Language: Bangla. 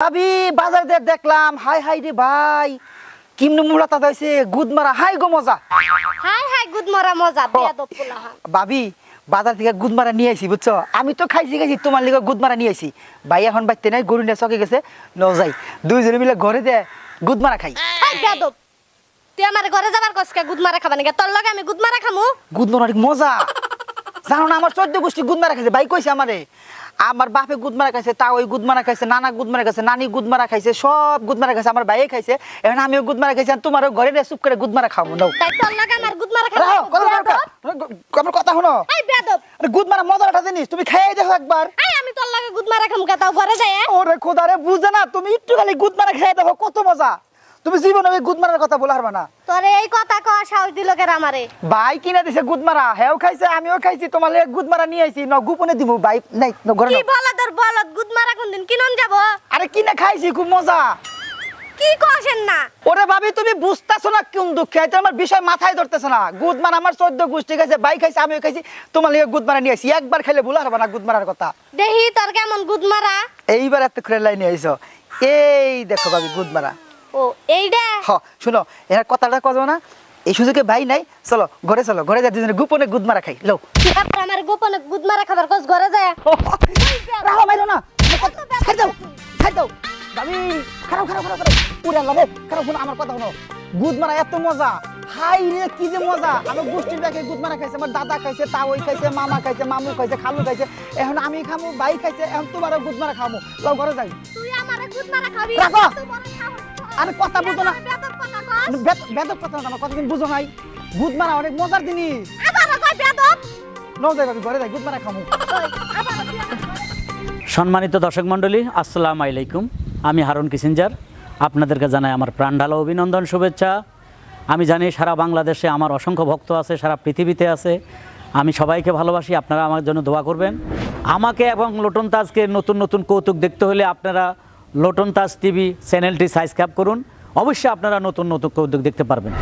ভাবি বাজারে দেখলাম হাই হাই রে ভাই কিমনে মুলাতা দাইছে গুদ মারা হাই গো মজা হাই হাই গুদ মারা মজা বেয়াদব পোলাহান ভাবি বাজার থেকে গুদ মারা নিয়ে আইছি বুঝছো আমি তো খাইছি তোমার লিগে গুদ মারা নিয়ে আইছি ভাই এখন বাইতে নাই গরু নিয়ে চকে গেছে ন যাই দুইজনে মিলে ঘরে দে গুদ মারা খাই হাই বেয়াদব তুই আমার ঘরে যাবার কসকে গুদ মারা খাবা নাকি তোর লগে আমি গুদ মারা খামু গুদ মারা অনেক মজা জানো না আমার 14 গোষ্ঠী গুদ মারা খাইছে ভাই কইছে আমারে আমার বাপে গুদ মারা খাইছে তা ওই গুদ মারা খাইছে নানা গুদ মারা খাইছে নানি গুদ মারা খাইছে সব গুদ মারা খাইছে আমার ভাইয়ে খাইছে এখন আমিও গুদ মারা খাইছি তোমারও ঘরে নিয়ে চুপ করে গুদ মারা খাবো নাও তাই তোর লগে আমার গুদ মারা খাবো আমার কথা শুনো হাই বেয়াদব গুদ মারা মজাটা জিনিস তুমি খেয়ে দেখো একবার হাই আমি তোর লগে গুদ মারা খামু তাও ঘরে যায় ওরে খোদারে বুঝে না তুমি একটু খালি গুদ মারা খেয়ে দেখো কত মজা তুমি জীবনে ওই গুদ মারার কথা বলা পারবা না তোরে এই কথা কওয়া সাহস দিল কে আমারে ভাই কিনা দিছে গুদ মারা হেও খাইছে আমিও খাইছি তোমার লাগে গুদ মারা নিয়ে আইছি ন গোপনে দিমু ভাই নাই ন ঘরে কি বলদ গুদ মারা কোন দিন কিনন যাব আরে কিনা খাইছি খুব মজা কি কইছেন না ওরে ভাবি তুমি বুঝতাছো না কোন দুঃখে এটা আমার বিষয় মাথায় ধরতেছ না গুদ মারা আমার 14 গোষ্ঠী খাইছে ভাই খাইছে আমিও খাইছি তোমার লাগে গুদ মারা নিয়ে আইছি একবার খাইলে ভুলা হবে না গুদ মারার কথা দেহি তোর কেমন গুদ মারা এইবার এত করে লাইনে আইছো এই দেখো ভাবি গুদ মারা ও এইডা হ শুনো এর কথাটা কজো না এই সুযোগে ভাই নাই চলো ঘরে যা দুজনে গোপনে গুদ মারা খাই লও তারপর আমার গোপনে গুদ মারা খাবার কস ঘরে যায় রাখো মাইরো না খাই দাও ভাবি খারাপ পুরা লাগে খারাপ শুনো আমার কথা শুনো গুদ মারা এত মজা হাই রে কি যে মজা আমার গোষ্ঠীর দেখে গুদ মারা খাইছে আমার দাদা খাইছে তাওই খাইছে মামা খাইছে মামু খাইছে খালু খাইছে এখন আমি খামু ভাই খাইছে এখন তোমারও গুদ মারা খামু লও ঘরে যাই তুই আমারে গুদ মারা খাবি রাখো। তুই বড় সাহস আরে কথা বুঝো না বেয়াদব কথা কস বেদক কথা না আমার কথা তুমি বুঝো নাই গুদ মারা অনেক মজার জিনিস আবার কই বেয়াদব নও যাই ভাবি ঘরে যাই গুদ মারা খামু আবার সম্মানিত দর্শক মণ্ডলী আসসালামু আলাইকুম আমি হারুন কিসিঞ্জার আপনাদেরকে জানাই আমার প্রাণঢালা অভিনন্দন শুভেচ্ছা আমি জানি সারা বাংলাদেশে আমার অসংখ্য ভক্ত আছে সারা পৃথিবীতে আছে আমি সবাইকে ভালোবাসি আপনারা আমার জন্য দোয়া করবেন আমাকে এবং লোটন তাজকে নতুন কৌতুক দেখতে হলে আপনারা লোটন তাজ টিভি চ্যানেলটি সাবস্ক্রাইব করুন অবশ্যই আপনারা নতুন কৌতুক দেখতে পারবেন